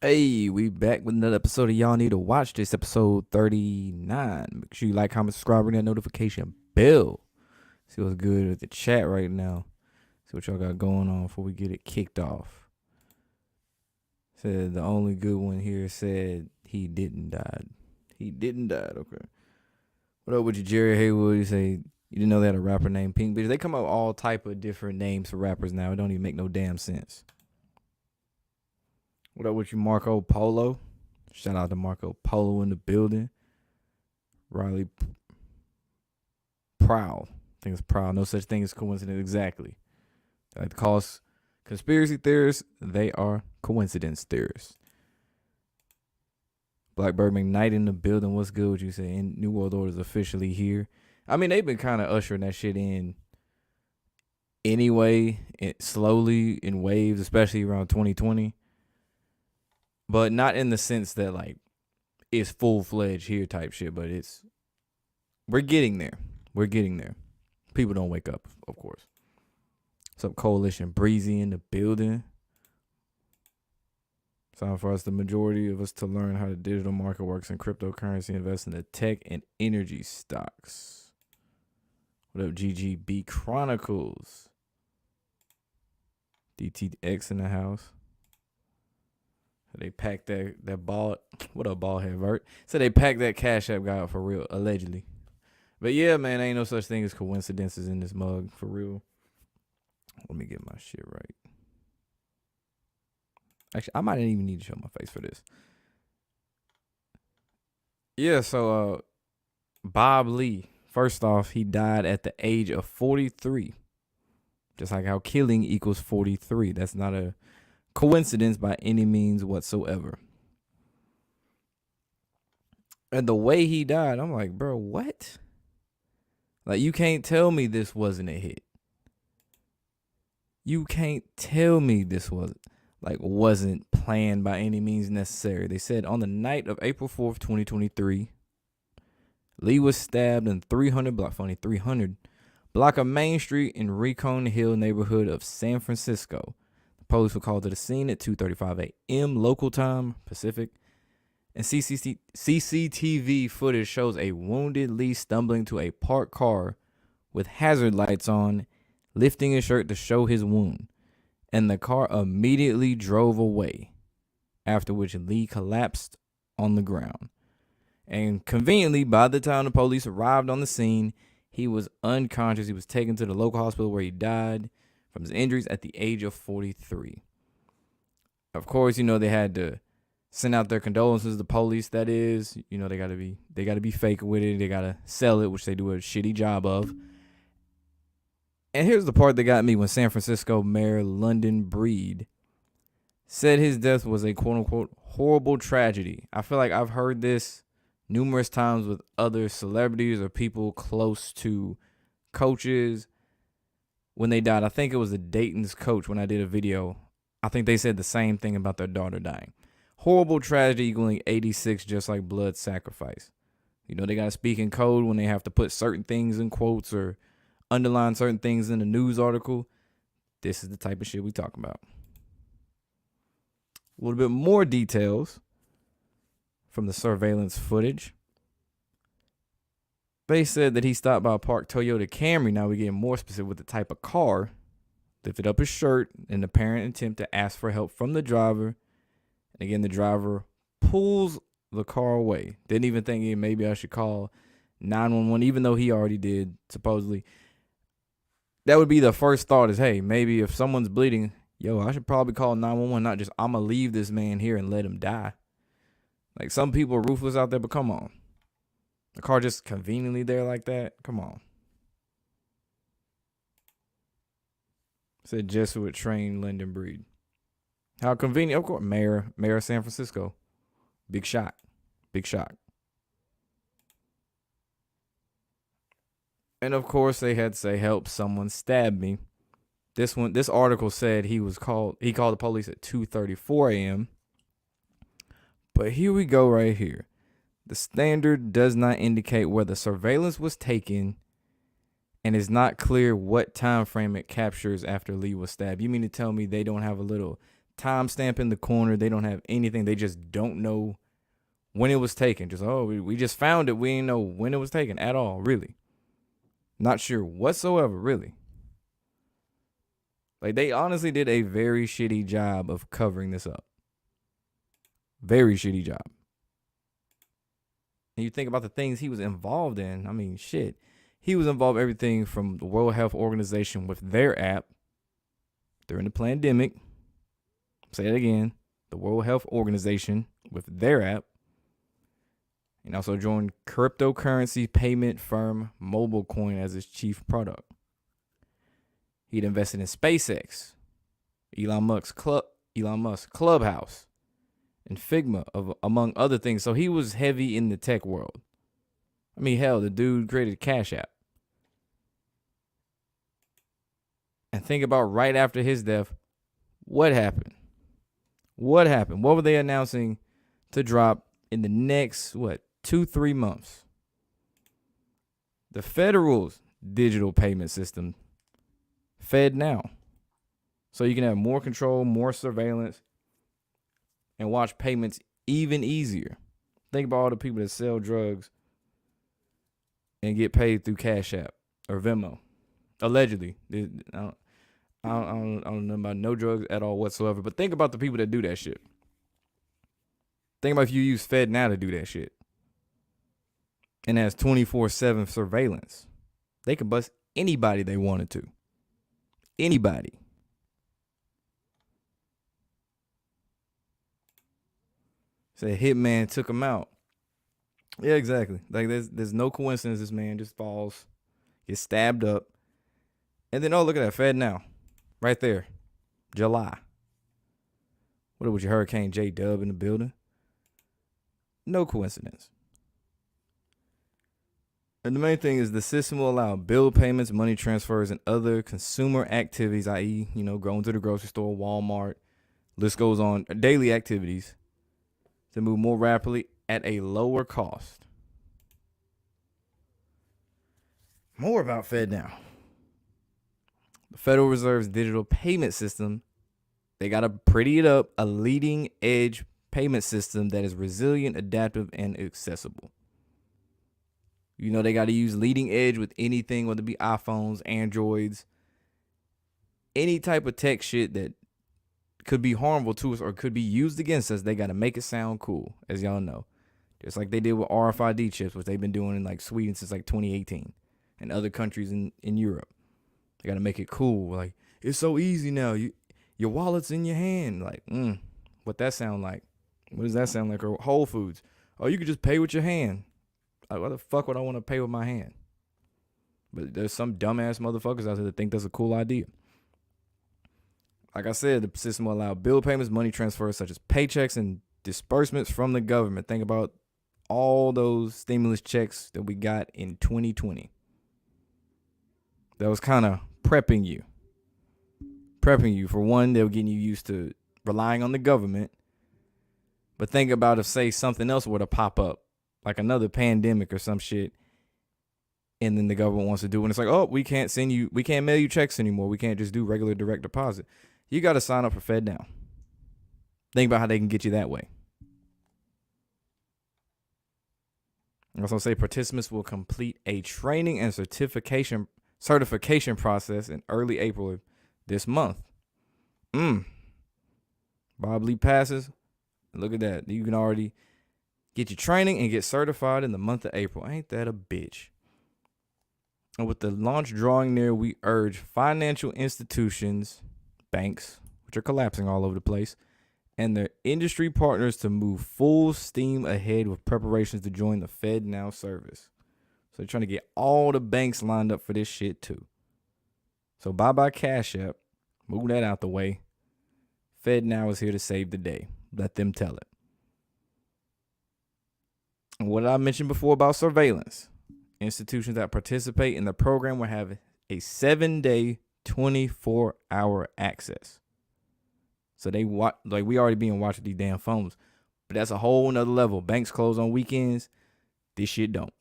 Hey, we back with another episode of Y'all Need to Watch This, episode 39. Make sure you like, comment, subscribe, ring that notification bell. See what's good with the chat right now. See what y'all got going on before we get it kicked off. Said the only good one here said he didn't die. He didn't die. Okay. What up with you, Jerry Haywood? You say you didn't know they had a rapper named Pink Bitch. They come up with all type of different names for rappers now. It don't even make no damn sense. What up with you, Marco Polo? Shout out to Marco Polo in the building. Riley Prowl. I think it's Prowl. No such thing as coincidence. Exactly. They like to call us conspiracy theorists. They are coincidence theorists. Blackbird McKnight in the building. What's good? What you say? New World Order is officially here. I mean, they've been kind of ushering that shit in anyway, slowly in waves, especially around 2020. But not in the sense that like it's full-fledged here type shit, but we're getting there. We're getting there. People don't wake up, of course. What's up, Coalition Breezy in the building? It's time for us, the majority of us, to learn how the digital market works in cryptocurrency, invest in the tech and energy stocks. What up, GGB Chronicles? DTX in the house. They packed that ball. What up, ball head vert? So they packed that Cash App guy up for real, allegedly. But yeah, man, ain't no such thing as coincidences in this mug, for real. Let me get my shit right. Actually, I might even need to show my face for this. Yeah, so Bob Lee. First off, he died at the age of 43. Just like how killing equals 43. That's not a coincidence by any means whatsoever. And the way he died, I'm like, bro, what? Like, you can't tell me this wasn't a hit. You can't tell me this wasn't planned by any means necessary. They said on the night of April 4th, 2023, Lee was stabbed in 300 block of Main Street in Recon Hill neighborhood of San Francisco. Police were called to the scene at 2:35 a.m. local time, Pacific, and CCTV footage shows a wounded Lee stumbling to a parked car with hazard lights on, lifting his shirt to show his wound, and the car immediately drove away, after which Lee collapsed on the ground. And conveniently, by the time the police arrived on the scene, he was unconscious. He was taken to the local hospital where he died from his injuries at the age of 43. Of course, they had to send out their condolences to the police. That is, they gotta be fake with it. They gotta sell it, which they do a shitty job of. And here's the part that got me: when San Francisco Mayor London Breed said his death was a quote unquote horrible tragedy. I feel like I've heard this numerous times with other celebrities or people close to coaches. When they died, I think it was the Dayton's coach when I did a video. I think they said the same thing about their daughter dying. Horrible tragedy equaling 86, just like blood sacrifice. They got to speak in code when they have to put certain things in quotes or underline certain things in a news article. This is the type of shit we talk about. A little bit more details from the surveillance footage. They said that he stopped by a parked Toyota Camry. Now we're getting more specific with the type of car. Lifted up his shirt in an apparent attempt to ask for help from the driver. And again, the driver pulls the car away. Didn't even think maybe I should call 911, even though he already did, supposedly. That would be the first thought is, hey, maybe if someone's bleeding, I should probably call 911, not just I'm going to leave this man here and let him die. Like, some people are ruthless out there, but come on. The car just conveniently there like that? Come on. Said Jesuit trained London Breed. How convenient. Of course, Mayor of San Francisco. Big shot. Big shot. And of course, they had to say, help, someone stabbed me. This article said he called the police at 2:34 a.m. But here we go right here. The standard does not indicate where the surveillance was taken, and it's not clear what time frame it captures after Lee was stabbed. You mean to tell me they don't have a little timestamp in the corner. They don't have anything. They just don't know when it was taken. Just, oh, we just found it. We didn't know when it was taken at all, really. Not sure whatsoever, really. Like, they honestly did a very shitty job of covering this up. Very shitty job. And you think about the things he was involved in. I mean, shit. He was involved in everything from the World Health Organization with their app during the pandemic. Say it again. The World Health Organization with their app. And also joined cryptocurrency payment firm MobileCoin as his chief product. He'd invested in SpaceX, Elon Musk's Clubhouse, and Figma, among other things. So he was heavy in the tech world. I mean, hell, the dude created Cash App. And think about right after his death, what happened? What happened? What were they announcing to drop in the next, 2-3 months? The federal digital payment system, FedNow. So you can have more control, more surveillance, and watch payments even easier. Think about all the people that sell drugs and get paid through Cash App or Venmo. Allegedly. I don't know about no drugs at all whatsoever. But think about the people that do that shit. Think about if you use FedNow to do that shit. And has 24/7 surveillance. They could bust anybody they wanted to. Anybody. Say Hitman took him out. Yeah, exactly. Like there's no coincidence. This man just falls, gets stabbed up, and then look at that FedNow, right there, July. What was your Hurricane J-Dub in the building? No coincidence. And the main thing is the system will allow bill payments, money transfers, and other consumer activities, i.e., going to the grocery store, Walmart, list goes on, daily activities, to move more rapidly at a lower cost. More about FedNow. The Federal Reserve's digital payment system, they got to pretty it up, a leading edge payment system that is resilient, adaptive, and accessible. They got to use leading edge with anything, whether it be iPhones, Androids, any type of tech shit that could be harmful to us or could be used against us. They got to make it sound cool, as y'all know. Just like they did with RFID chips, which they've been doing in like Sweden since like 2018 and other countries in Europe. They got to make it cool. Like, it's so easy now. Your wallet's in your hand. Like, what that sound like? What does that sound like? Or Whole Foods. Oh, you could just pay with your hand. Like, why the fuck would I want to pay with my hand? But there's some dumbass motherfuckers out there that think that's a cool idea. Like I said, the system will allow bill payments, money transfers such as paychecks and disbursements from the government. Think about all those stimulus checks that we got in 2020. That was kind of prepping you. For one, they were getting you used to relying on the government. But think about if, say, something else were to pop up, like another pandemic or some shit, and then the government wants to do it, and it's like, oh, we can't mail you checks anymore. We can't just do regular direct deposit. You got to sign up for FedNow. Think about how they can get you that way. I also say participants will complete a training and certification process in early April of this month. Bob Lee passes. Look at that. You can already get your training and get certified in the month of April. Ain't that a bitch? And with the launch drawing near, we urge financial institutions, banks, which are collapsing all over the place, and their industry partners to move full steam ahead with preparations to join the FedNow service. So they're trying to get all the banks lined up for this shit too. So bye-bye Cash App. Move that out the way. FedNow is here to save the day. Let them tell it. And what I mentioned before about surveillance. Institutions that participate in the program will have a 7-day, 24-hour access. So we already being watched with these damn phones. But that's a whole nother level. Banks close on weekends. This shit don't.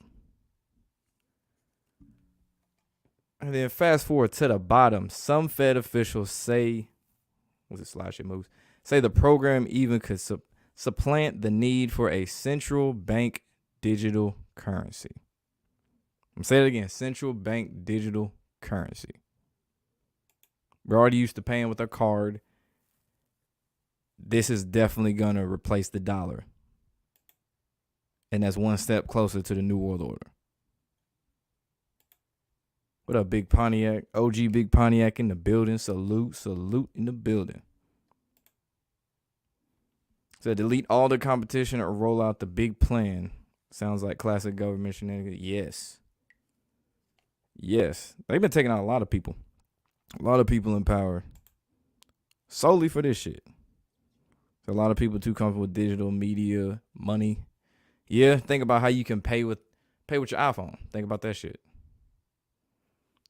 And then fast forward to the bottom. Some Fed officials say, what's the slide shit moves? Say the program even could supplant the need for a central bank digital currency. I'm saying it again, central bank digital currency. We're already used to paying with our card. This is definitely going to replace the dollar. And that's one step closer to the New World Order. What up, Big Pontiac? OG Big Pontiac in the building. Salute in the building. So delete all the competition or roll out the big plan. Sounds like classic government shenanigans. Yes. They've been taking out a lot of people. A lot of people in power. Solely for this shit. So a lot of people too comfortable with digital media, money. Yeah, think about how you can pay with your iPhone. Think about that shit.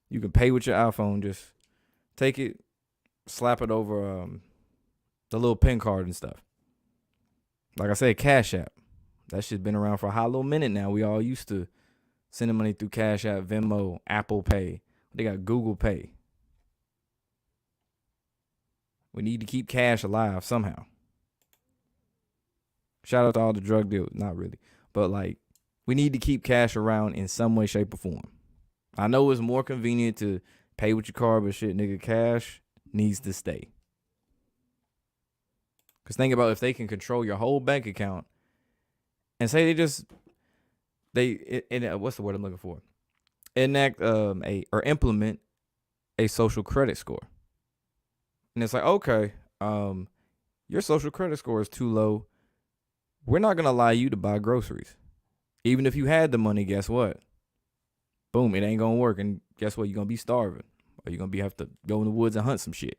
You can pay with your iPhone. Just take it, slap it over the little PIN card and stuff. Like I said, Cash App. That shit's been around for a hot little minute now. We all used to sending money through Cash App, Venmo, Apple Pay. They got Google Pay. We need to keep cash alive somehow. Shout out to all the drug dealers. Not really. But like, we need to keep cash around in some way, shape, or form. I know it's more convenient to pay with your card, but shit, nigga, cash needs to stay. Because think about if they can control your whole bank account and say what's the word I'm looking for? Enact implement a social credit score. And it's like, okay, your social credit score is too low. We're not going to allow you to buy groceries. Even if you had the money, guess what? Boom, it ain't going to work. And guess what? You're going to be starving. Or you're going to have to go in the woods and hunt some shit.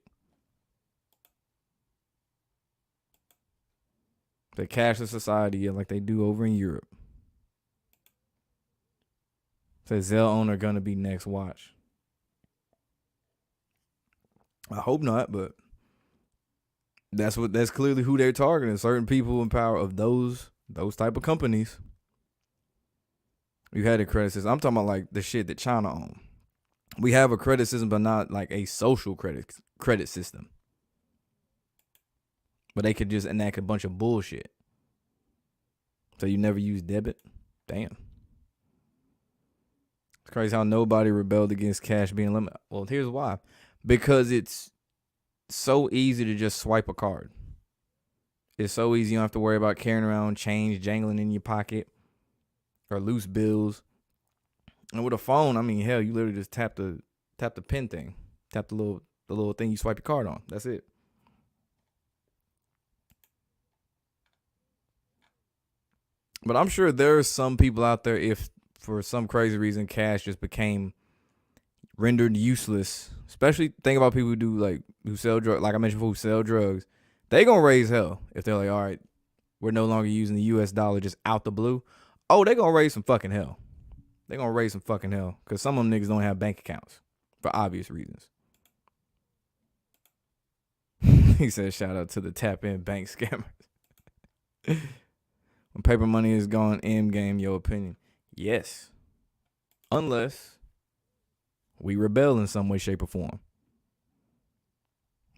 The cashless society like they do over in Europe. Says Zelle owner going to be next. Watch. I hope not, but that's clearly who they're targeting. Certain people in power of those type of companies. You had a credit system. I'm talking about like the shit that China owns. We have a credit system, but not like a social credit system. But they could just enact a bunch of bullshit. So you never use debit? Damn. It's crazy how nobody rebelled against cash being limited. Well, here's why. Because it's so easy to just swipe a card. It's so easy. You don't have to worry about carrying around change jangling in your pocket or loose bills. And with a phone, I mean, hell, you literally just tap the pin thing. Tap the little thing you swipe your card on. That's it. But I'm sure there's some people out there, if for some crazy reason cash just became rendered useless, especially think about people who sell drugs, like I mentioned before, who sell drugs, they gonna raise hell if they're like, all right, we're no longer using the US dollar just out the blue. Oh, they gonna raise some fucking hell. They gonna raise some fucking hell because some of them niggas don't have bank accounts for obvious reasons. He said, shout out to the tap in bank scammers. When paper money is gone, M game, your opinion. Yes. Unless we rebel in some way, shape, or form.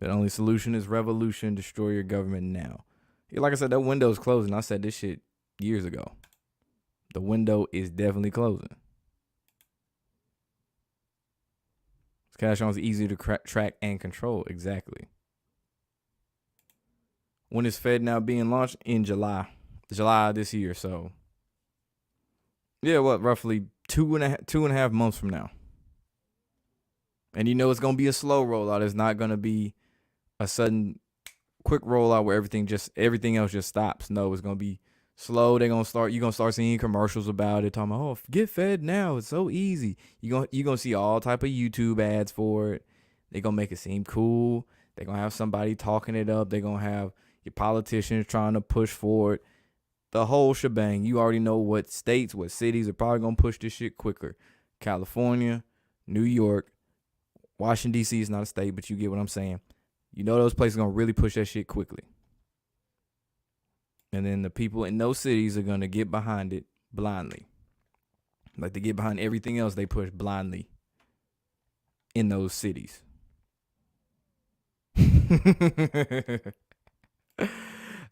The only solution is revolution. Destroy your government now. Yeah, like I said, that window's closing. I said this shit years ago. The window is definitely closing. Cash on is easy to track and control. Exactly. When is FedNow being launched? In July this year. So, yeah, roughly two and a half months from now. And you know it's gonna be a slow rollout. It's not gonna be a sudden, quick rollout where everything else just stops. No, it's gonna be slow. You're gonna start seeing commercials about it, talking about, oh, get FedNow. It's so easy. You're gonna see all type of YouTube ads for it. They're gonna make it seem cool. They're gonna have somebody talking it up. They're gonna have your politicians trying to push for it. The whole shebang. You already know what states, what cities are probably gonna push this shit quicker. California, New York, Washington, D.C. is not a state, but you get what I'm saying. You know those places are going to really push that shit quickly. And then the people in those cities are going to get behind it blindly. Like they get behind everything else they push blindly in those cities.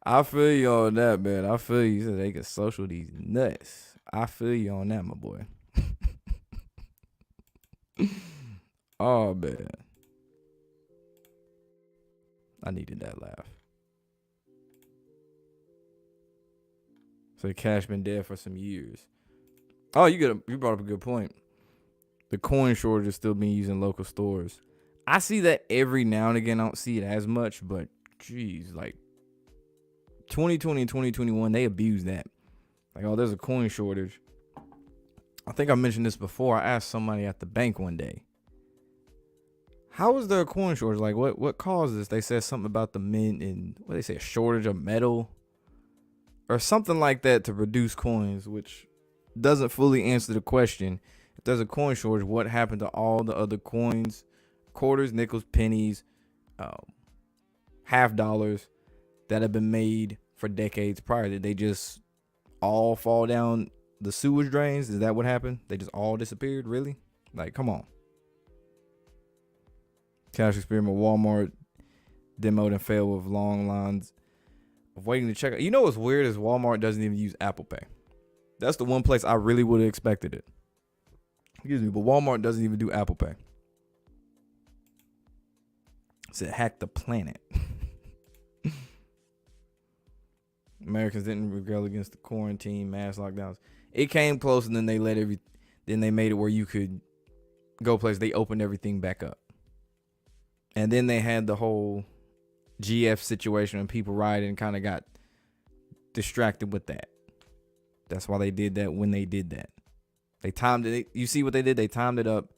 I feel you on that, man. I feel you. So they can social these nuts. I feel you on that, my boy. Oh man, I needed that laugh. So cash been dead for some years. Oh, you brought up a good point. The coin shortage is still being used in local stores. I see that every now and again. I don't see it as much, but geez, like 2020 and 2021, they abused that. Like, oh, there's a coin shortage. I think I mentioned this before. I asked somebody at the bank one day, how is there a coin shortage? Like, what caused this? They said something about the mint and what they say, a shortage of metal or something like that to produce coins, which doesn't fully answer the question. If there's a coin shortage, what happened to all the other coins, quarters, nickels, pennies, half dollars that have been made for decades prior? Did they just all fall down the sewage drains? Is that what happened? They just all disappeared? Really? Like, come on. Cash experiment, Walmart demoed and failed with long lines of waiting to check out. You know what's weird is Walmart doesn't even use Apple Pay. That's the one place I really would have expected it. Excuse me, but Walmart doesn't even do Apple Pay. It said hack the planet. Americans didn't rebel against the quarantine, mass lockdowns. It came close, and then they then they made it where you could go places. They opened everything back up, and then they had the whole GF situation and people rioting and kind of got distracted with that. That's why they did that when they did that. They timed it. You see what they did? They timed it up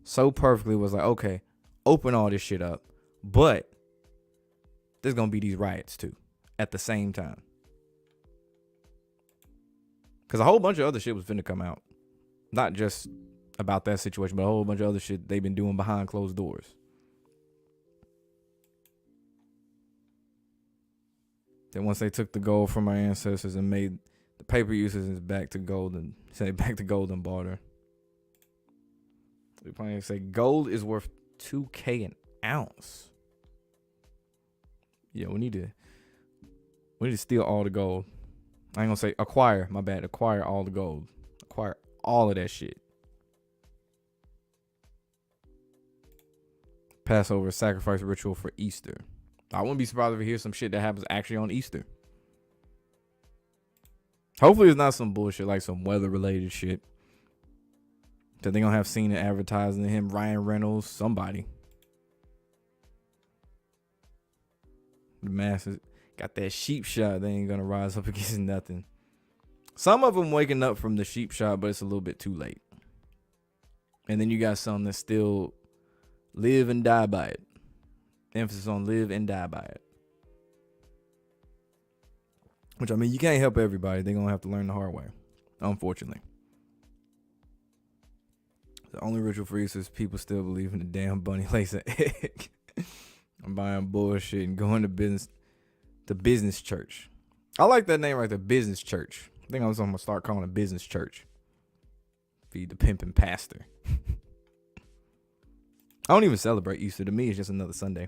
so perfectly. It was like, okay, open all this shit up, but there's gonna be these riots too at the same time. Because a whole bunch of other shit was finna come out. Not just about that situation, but a whole bunch of other shit they've been doing behind closed doors. Then once they took the gold from our ancestors and made the paper uses back to gold and back to gold and barter. We plan to say gold is worth $2,000 an ounce. Yeah, we need to steal all the gold. I ain't gonna say acquire, my bad. Acquire all the gold. Acquire all of that shit. Passover sacrifice ritual for Easter. I wouldn't be surprised if we hear some shit that happens actually on Easter. Hopefully it's not some bullshit like some weather related shit that they gonna have seen it advertising him, Ryan Reynolds, somebody. The masses got that sheep shot. They ain't gonna rise up against nothing. Some of them waking up from the sheep shot, but it's a little bit too late. And then you got some that still live and die by it. Emphasis on live and die by it. Which, I mean, you can't help everybody. They're going to have to learn the hard way, unfortunately. The only ritual for Easter is people still believe in the damn bunny lays an egg. I'm buying bullshit and going to business church. I like that name right there, business church. I think I'm going to start calling it business church. Feed the pimping pastor. I don't even celebrate Easter. To me, it's just another Sunday.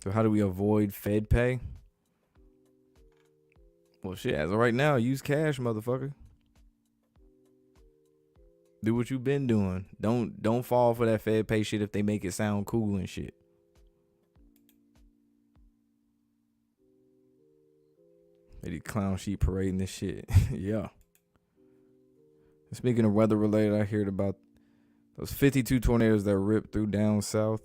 So how do we avoid Fed pay? Well, shit, as of right now, use cash, motherfucker. Do what you've been doing. Don't fall for that Fed pay shit if they make it sound cool and shit. They clown sheep parading this shit. Yeah. Speaking of weather related, I heard about those 52 tornadoes that ripped through down south.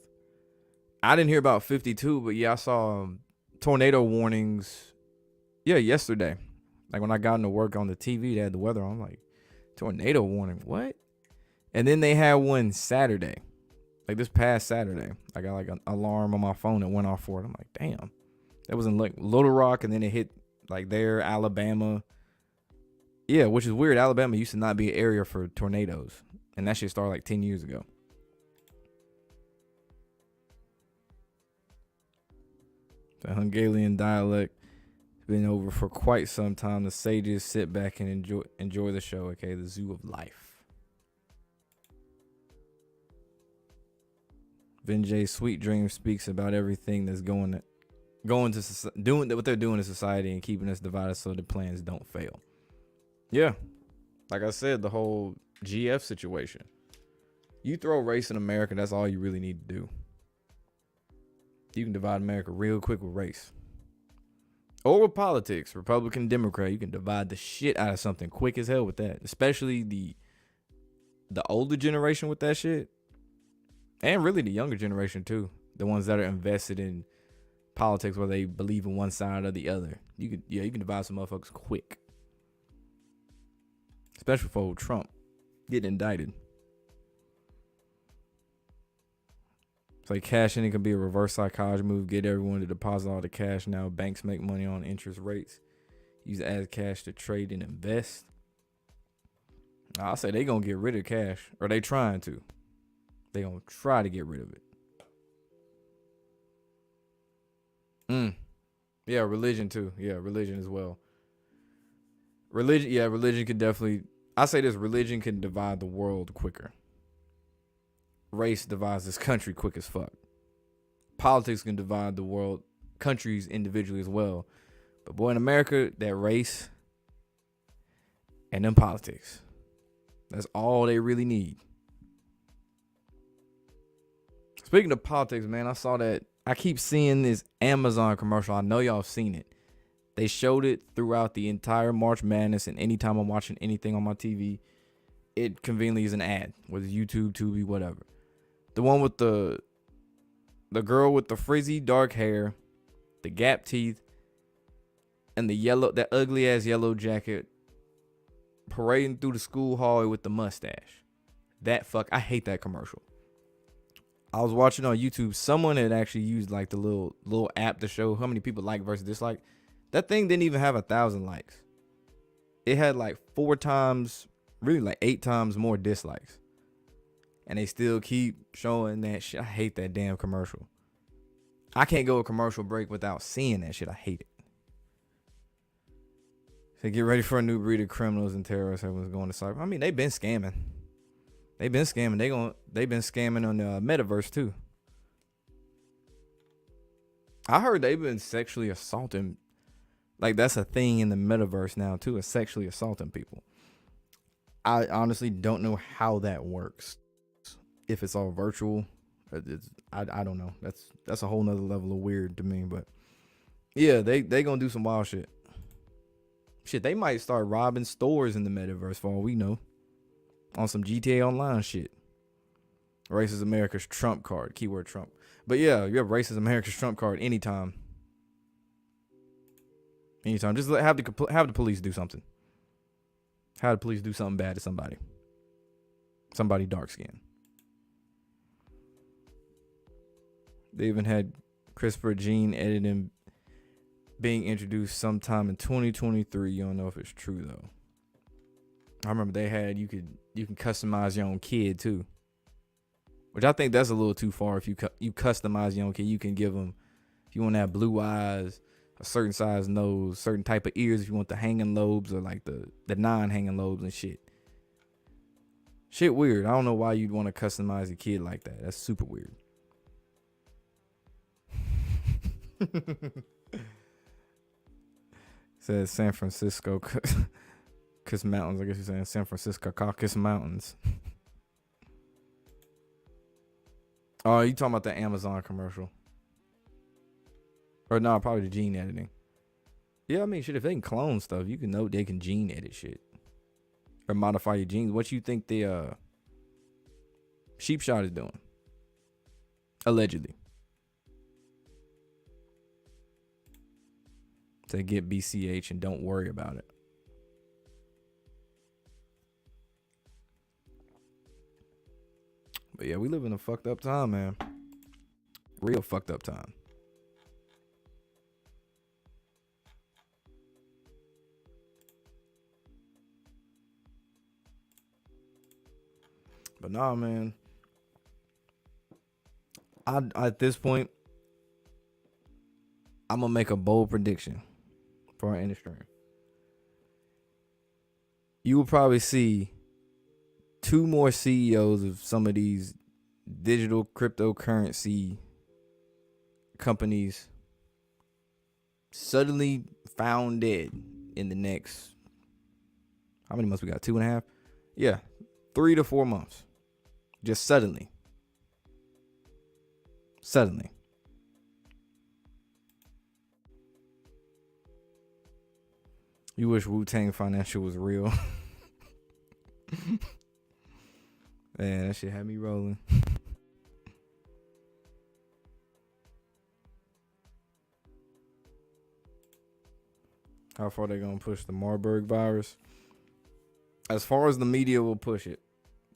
I didn't hear about 52, but yeah, I saw tornado warnings. Yeah, yesterday. Like when I got into work on the TV, they had the weather on. I'm like, tornado warning, what? And then they had one Saturday. Like this past Saturday. I got like an alarm on my phone that went off for it. I'm like, damn. That was in like Little Rock, and then it hit like there, Alabama. Yeah, which is weird. Alabama used to not be an area for tornadoes. And that shit started like 10 years ago. The Hungarian dialect has been over for quite some time. The sages sit back and enjoy the show, okay? The Zoo of Life. Vinjay's Sweet Dream speaks about everything that's going going to doing what they're doing in society and keeping us divided so the plans don't fail. Yeah, like I said, the whole GF situation. You throw race in America, that's all you really need to do. You can divide America real quick with race. Or with politics, Republican, Democrat. You can divide the shit out of something quick as hell with that. Especially the older generation with that shit. And really the younger generation too. The ones that are invested in politics where they believe in one side or the other. You can divide some motherfuckers quick. Especially for Trump getting indicted. It's like cashing it can be a reverse psychology move. Get everyone to deposit all the cash now. Banks make money on interest rates. Use it as cash to trade and invest. I'll say they gonna get rid of cash. Or they trying to. They gonna try to get rid of it. Yeah, religion too. Yeah, religion as well. Religion could definitely, I say this, religion can divide the world quicker. Race divides this country quick as fuck. Politics can divide the world, countries individually as well. But boy, in America, that race and then politics. That's all they really need. Speaking of politics, man, I saw that. I keep seeing this Amazon commercial. I know y'all seen it. They showed it throughout the entire March Madness, and anytime I'm watching anything on my TV, it conveniently is an ad, whether it's YouTube, Tubi, whatever. The one with the girl with the frizzy dark hair, the gap teeth, and that ugly ass yellow jacket parading through the school hallway with the mustache. I hate that commercial. I was watching on YouTube. Someone had actually used like the little app to show how many people like versus dislike. That thing didn't even have 1,000 likes. It had like 4 times, really like 8 times more dislikes. And they still keep showing that shit. I hate that damn commercial. I can't go a commercial break without seeing that shit. I hate it. So get ready for a new breed of criminals and terrorists. Everyone's going to cyber. I mean, they've been scamming. They've been scamming. They've been scamming on the metaverse too. I heard they've been sexually assaulting. Like that's a thing in the metaverse now too, is sexually assaulting people. I honestly don't know how that works. If it's all virtual, I don't know. That's a whole nother level of weird to me. But yeah, they gonna do some wild shit. Shit, they might start robbing stores in the metaverse for all we know. On some GTA Online shit. Race is America's Trump card. Keyword Trump. But yeah, you have Race is America's Trump card anytime. Anytime. Just have the police do something. Have the police do something bad to somebody. Somebody dark skinned. They even had CRISPR gene editing being introduced sometime in 2023. You don't know if it's true though. I remember they had you can customize your own kid too, which I think that's a little too far. If you customize your own kid, you can give them, if you want to have blue eyes, a certain size nose, certain type of ears, if you want the hanging lobes or like the non-hanging lobes and shit. Shit weird. I don't know why you'd want to customize a kid like that. That's super weird. Says San Francisco Caucasus Mountains. I guess you're saying San Francisco Caucasus Mountains. Oh, you talking about the Amazon commercial? Or no, probably the gene editing. Yeah, I mean, shit, if they can clone stuff, you can know they can gene edit shit. Or modify your genes. What you think the sheep shot is doing? Allegedly. To get BCH and don't worry about it. But yeah, we live in a fucked up time, man. Real fucked up time. But nah, man. At this point, I'm gonna make a bold prediction for our industry. You will probably see 2 more CEOs of some of these digital cryptocurrency companies suddenly found dead in the next, how many months we got? 2.5? Yeah, 3 to 4 months. Just suddenly. Suddenly. You wish Wu-Tang Financial was real. Man, that shit had me rolling. How far they gonna push the Marburg virus? As far as the media will push it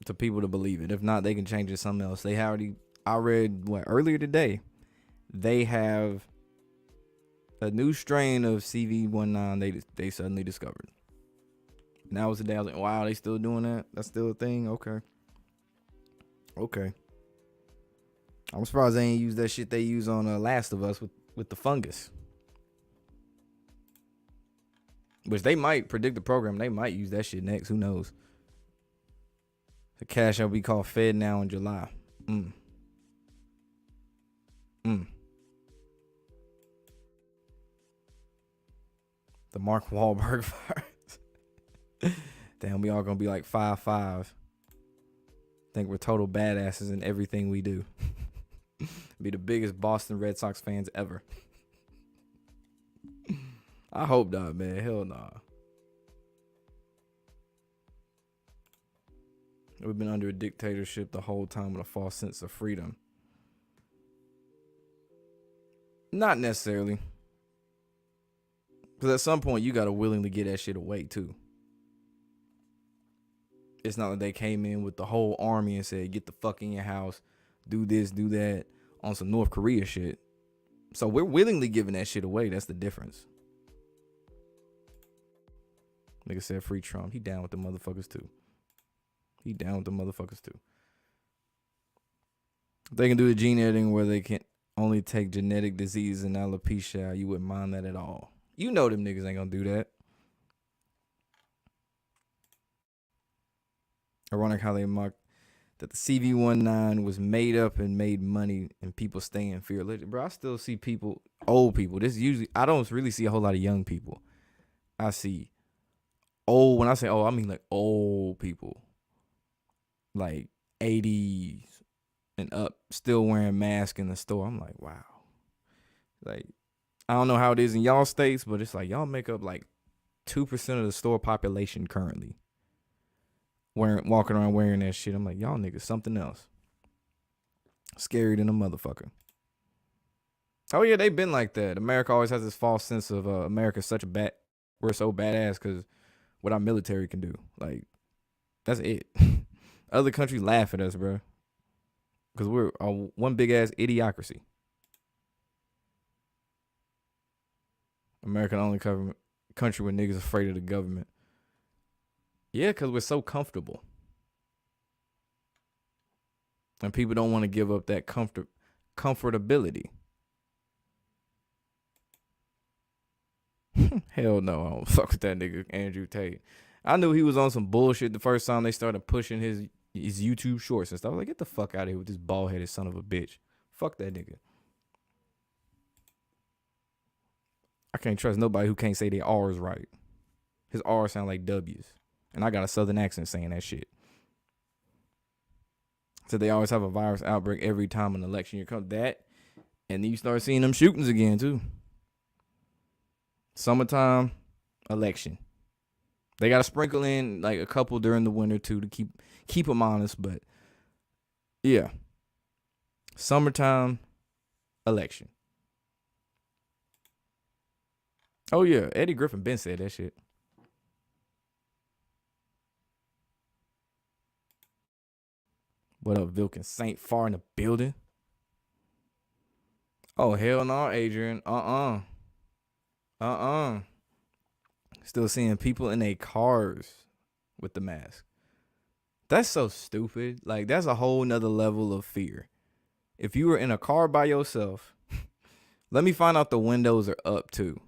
to people to believe it. If not, they can change it to something else. They already, I read earlier today, they have a new strain of CV19 they suddenly discovered. And that was the day I was like, wow, they still doing that? That's still a thing? Okay. I'm surprised they ain't use that shit they use on Last of Us with the fungus. Which they might predict the program. They might use that shit next. Who knows? The cash app we call FedNow in July. The Mark Wahlberg virus. Damn, we all gonna be like 5'5". Think we're total badasses in everything we do. Be the biggest Boston Red Sox fans ever. I hope not, man. Hell nah. We've been under a dictatorship the whole time with a false sense of freedom. Not necessarily. Because at some point, you got to willingly get that shit away, too. It's not like they came in with the whole army and said, get the fuck in your house, do this, do that, on some North Korea shit. So we're willingly giving that shit away. That's the difference. Nigga said free Trump. He down with the motherfuckers, too. They can do the gene editing where they can only take genetic disease and alopecia. You wouldn't mind that at all. You know them niggas ain't gonna do that. Ironic how they mocked that the CV19 was made up and made money and people stay in fear. Bro, I still see people, old people. This usually, I don't really see a whole lot of young people. I see old, when I say old, I mean like old people. Like 80s and up, still wearing masks in the store. I'm like, wow. Like, I don't know how it is in y'all states, but it's like y'all make up like 2% of the store population currently. Walking around wearing that shit. I'm like, y'all niggas something else. Scary than a motherfucker. Oh yeah, they've been like that. America always has this false sense of America's we're so badass because what our military can do. Like, that's it. Other countries laugh at us, bro. Because we're one big ass idiocracy. America the only country where niggas afraid of the government. Yeah, because we're so comfortable. And people don't want to give up that comfortability. Hell no, I don't fuck with that nigga Andrew Tate. I knew he was on some bullshit the first time they started pushing his YouTube shorts and stuff. I was like, get the fuck out of here with this bald-headed son of a bitch. Fuck that nigga. I can't trust nobody who can't say their R's right. His R's sound like W's. And I got a southern accent saying that shit. So they always have a virus outbreak every time an election year comes. That, and then you start seeing them shootings again, too. Summertime, election. They got to sprinkle in like a couple during the winter, too, to keep them honest. But, yeah. Summertime, election. Oh, yeah. Eddie Griffin been said that shit. What up, Vilkin Saint far in the building? Oh, hell no, Adrian. Still seeing people in their cars with the mask. That's so stupid. Like, that's a whole nother level of fear. If you were in a car by yourself, let me find out the windows are up too.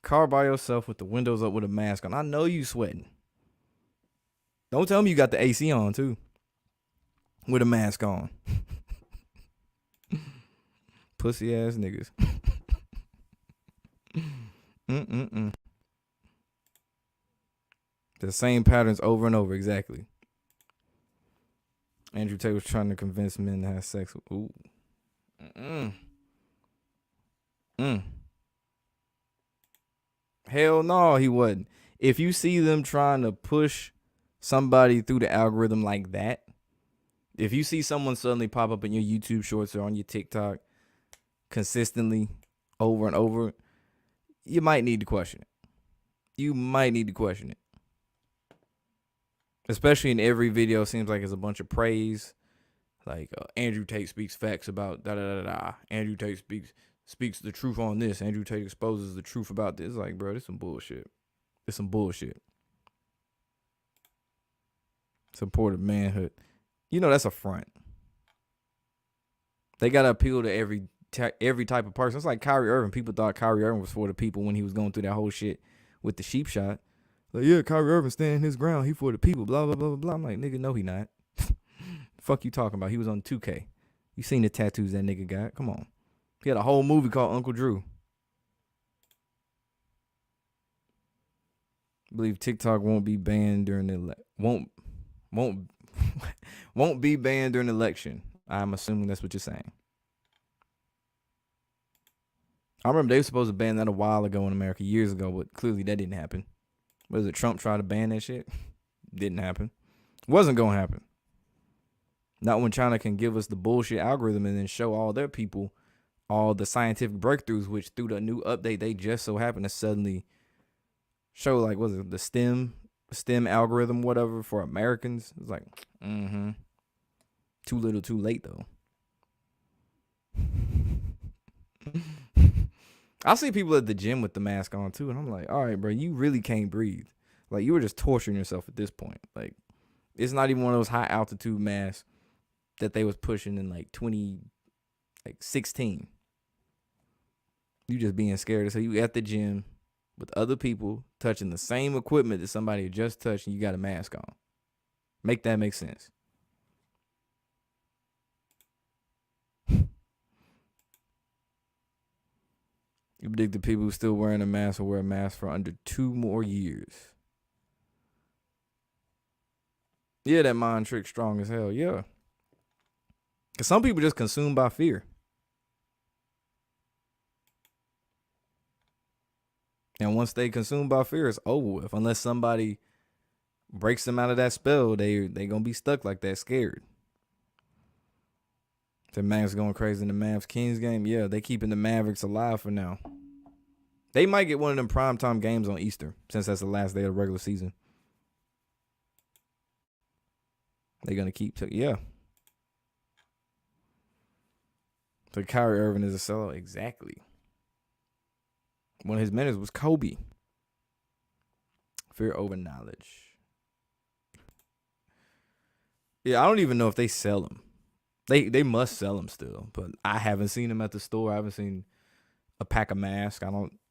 Car by yourself with the windows up with a mask on. I know you sweating. Don't tell me you got the AC on too. With a mask on. Pussy ass niggas. The same patterns over and over, exactly. Andrew Tate was trying to convince men to have sex. Ooh. Hell no, he wasn't. If you see them trying to push somebody through the algorithm like that, if you see someone suddenly pop up in your YouTube shorts or on your TikTok consistently over and over, you might need to question it. Especially in every video, it seems like it's a bunch of praise. Like Andrew Tate speaks facts about da da da da. Andrew Tate speaks the truth on this. Andrew Tate exposes the truth about this. Like, bro, this some bullshit. Supportive manhood. You know that's a front. They gotta appeal to every type of person. It's like Kyrie Irving. People thought Kyrie Irving was for the people when he was going through that whole shit with the sheep shot. Like, yeah, Kyrie Irving standing his ground. He for the people. Blah blah blah blah blah. I'm like, nigga, no, he not. Fuck you talking about? He was on 2K. You seen the tattoos that nigga got? Come on. He had a whole movie called Uncle Drew. I believe TikTok won't be banned during the won't be banned during the election. I'm assuming that's what you're saying. I remember they were supposed to ban that a while ago in America, years ago, but clearly that didn't happen. Was it Trump tried to ban that shit? Didn't happen. Wasn't gonna happen. Not when China can give us the bullshit algorithm and then show all their people all the scientific breakthroughs, which through the new update, they just so happen to suddenly show, like, was it the STEM algorithm, whatever, for Americans? It's like, too little, too late, though. I see people at the gym with the mask on, too, and I'm like, all right, bro, you really can't breathe. Like, you were just torturing yourself at this point. Like, it's not even one of those high altitude masks that they was pushing in like 2016. You just being scared. So you at the gym with other people touching the same equipment that somebody just touched and you got a mask on. Make that make sense. You predict the people who still wearing a mask will wear a mask for under 2 more years. Yeah, that mind trick strong as hell. Yeah. Because some people just consumed by fear. And once they consumed by fear, it's over with. Unless somebody breaks them out of that spell, they going to be stuck like that, scared. The Mavs going crazy in the Mavs-Kings game. Yeah, they keeping the Mavericks alive for now. They might get one of them primetime games on Easter, since that's the last day of the regular season. They're going to keep... yeah. So Kyrie Irving is a sellout. Exactly. One of his mentors was Kobe. Fear over knowledge. Yeah, I don't even know if they sell them. They must sell them still, but I haven't seen them at the store. I haven't seen a pack of masks.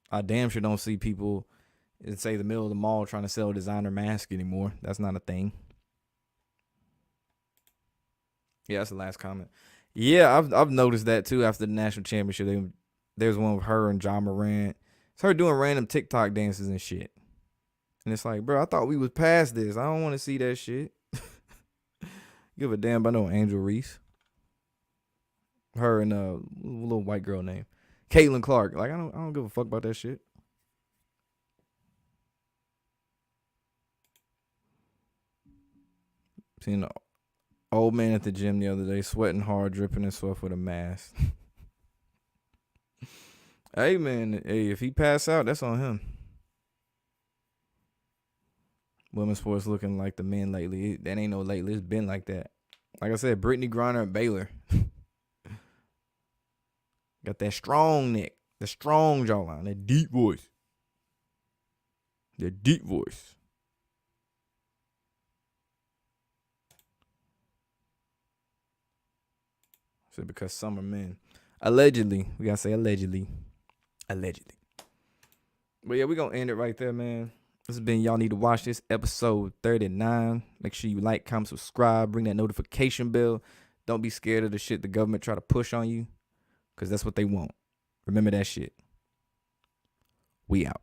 I damn sure don't see people in, say, the middle of the mall trying to sell a designer mask anymore. That's not a thing. Yeah, that's the last comment. Yeah, I've noticed that too after the national championship. There's one with her and John Morant. It's her doing random TikTok dances and shit. And it's like, bro, I thought we was past this. I don't want to see that shit. Give a damn about no Angel Reese. Her and a little white girl named Caitlin Clark. Like, I don't give a fuck about that shit. Seen an old man at the gym the other day, sweating hard, dripping in sweat with a mask. Hey, man, if he pass out, that's on him. Women's sports looking like the men lately. That ain't no lately. It's been like that. Like I said, Brittany Griner and Baylor. Got that strong neck, the strong jawline, that deep voice. The deep voice. So because some are men. Allegedly. We gotta say allegedly. Allegedly. But yeah, we're gonna end it right there, man. This has been Y'all Need to Watch This, episode 39. Make sure you like, comment, subscribe, bring that notification bell. Don't be scared of the shit the government try to push on you, because that's what they want. Remember that shit. We out.